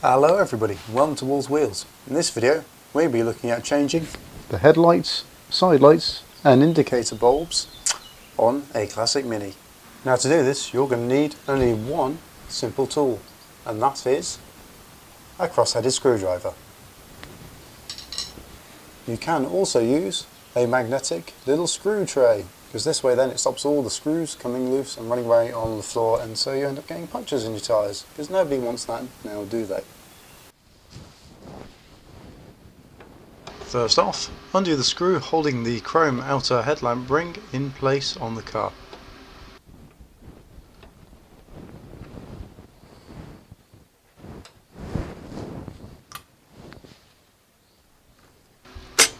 Hello everybody, welcome to Wull's Wheels. In this video we'll be looking at changing the headlights, side lights and indicator bulbs on a classic Mini. Now to do this you're going to need only one simple tool, and that is a cross-headed screwdriver. You can also use a magnetic little screw tray, because this way then it stops all the screws coming loose and running away on the floor, and so you end up getting punctures in your tyres, because nobody wants that now, do they? First off, undo the screw holding the chrome outer headlamp ring in place on the car.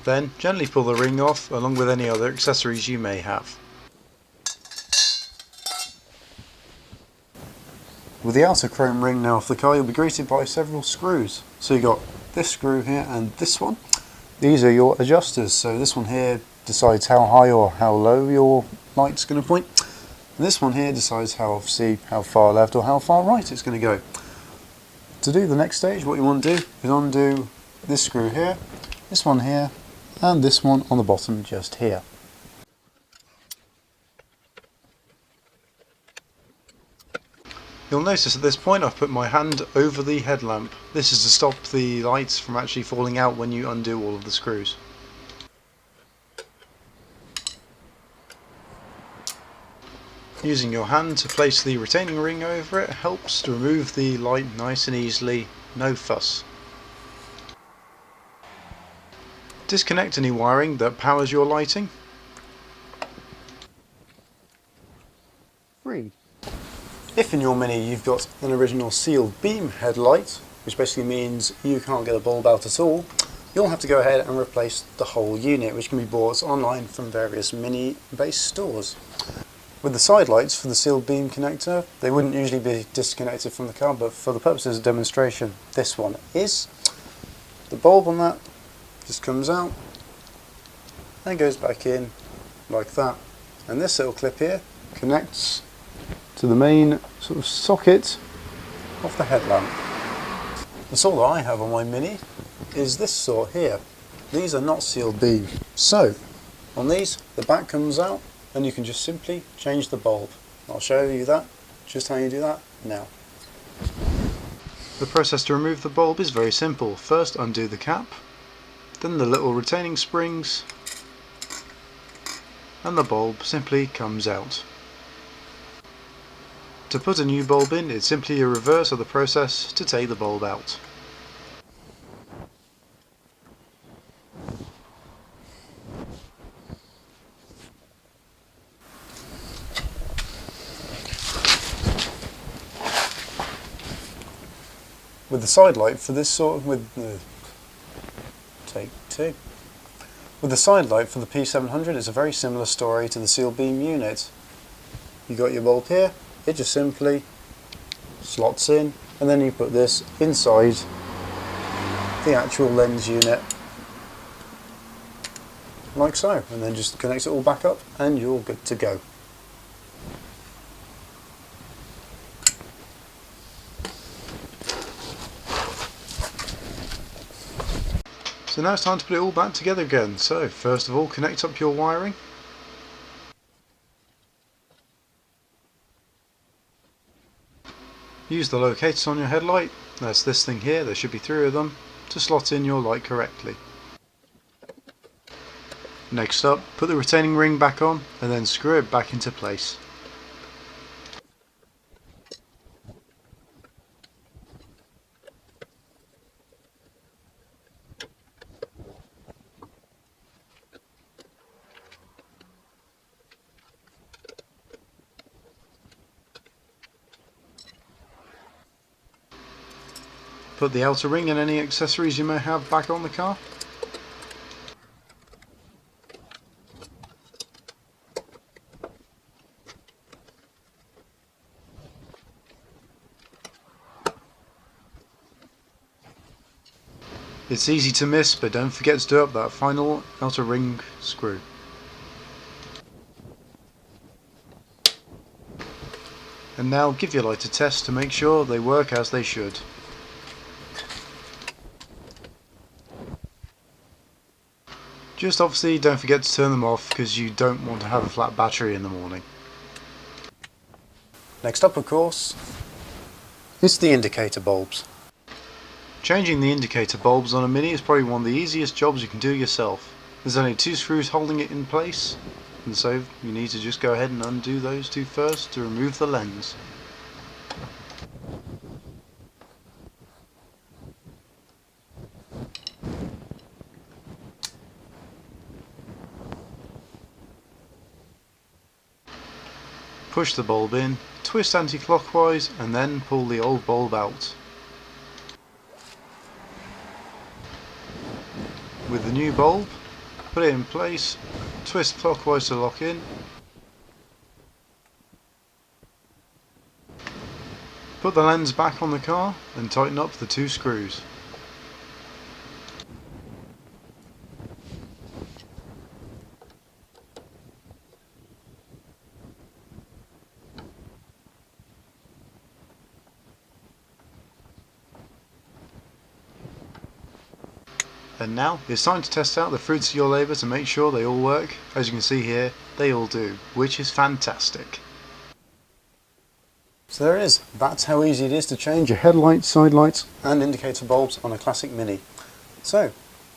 Then gently pull the ring off along with any other accessories you may have. With the outer chrome ring now off the car, you'll be greeted by several screws. So you've got this screw here and this one. These are your adjusters, so this one here decides how high or how low your light's going to point. And this one here decides how far left or how far right it's going to go. To do the next stage, what you want to do is undo this screw here, this one here, and this one on the bottom just here. You'll notice at this point I've put my hand over the headlamp. This is to stop the lights from actually falling out when you undo all of the screws. Using your hand to place the retaining ring over it helps to remove the light nice and easily, no fuss. Disconnect any wiring that powers your lighting. If in your Mini you've got an original sealed beam headlight, which basically means you can't get a bulb out at all, you'll have to go ahead and replace the whole unit, which can be bought online from various Mini-based stores. With the side lights for the sealed beam connector, they wouldn't usually be disconnected from the car, but for the purposes of demonstration, this one is. The bulb on that just comes out and goes back in like that. And this little clip here connects to the main sort of socket of the headlamp. The sort that I have on my Mini is this sort here. These are not sealed beam. So on these the back comes out and you can just simply change the bulb. I'll show you that, just how you do that now. The process to remove the bulb is very simple. First undo the cap, then the little retaining springs, and the bulb simply comes out. To put a new bulb in, it's simply a reverse of the process to take the bulb out. With the side light for this sort of, take two. With the side light for the P700, it's a very similar story to the sealed beam unit. You got your bulb here, it just simply slots in, and then you put this inside the actual lens unit, like so, and then just connect it all back up and you're good to go. So now it's time to put it all back together again. So first of all, connect up your wiring. Use the locators on your headlight, that's this thing here, there should be 3 of them, to slot in your light correctly. Next up, put the retaining ring back on and then screw it back into place. Put the outer ring and any accessories you may have back on the car. It's easy to miss, but don't forget to do up that final outer ring screw. And now give your light a test to make sure they work as they should. Just obviously don't forget to turn them off because you don't want to have a flat battery in the morning. Next up, of course, is the indicator bulbs. Changing the indicator bulbs on a Mini is probably one of the easiest jobs you can do yourself. There's only 2 screws holding it in place, and so you need to just go ahead and undo those 2 first to remove the lens. Push the bulb in, twist anti-clockwise, and then pull the old bulb out. With the new bulb, put it in place, twist clockwise to lock in, put the lens back on the car and tighten up the 2 screws. And now it's time to test out the fruits of your labour to make sure they all work. As you can see here, they all do, which is fantastic. So there it is. That's how easy it is to change your headlights, side lights and indicator bulbs on a classic Mini. So,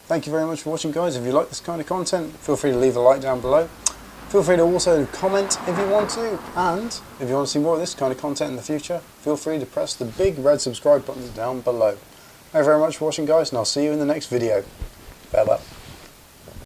thank you very much for watching, guys. If you like this kind of content, feel free to leave a like down below. Feel free to also comment if you want to, and if you want to see more of this kind of content in the future, feel free to press the big red subscribe button down below. Thank you very much for watching, guys, and I'll see you in the next video. Bye bye.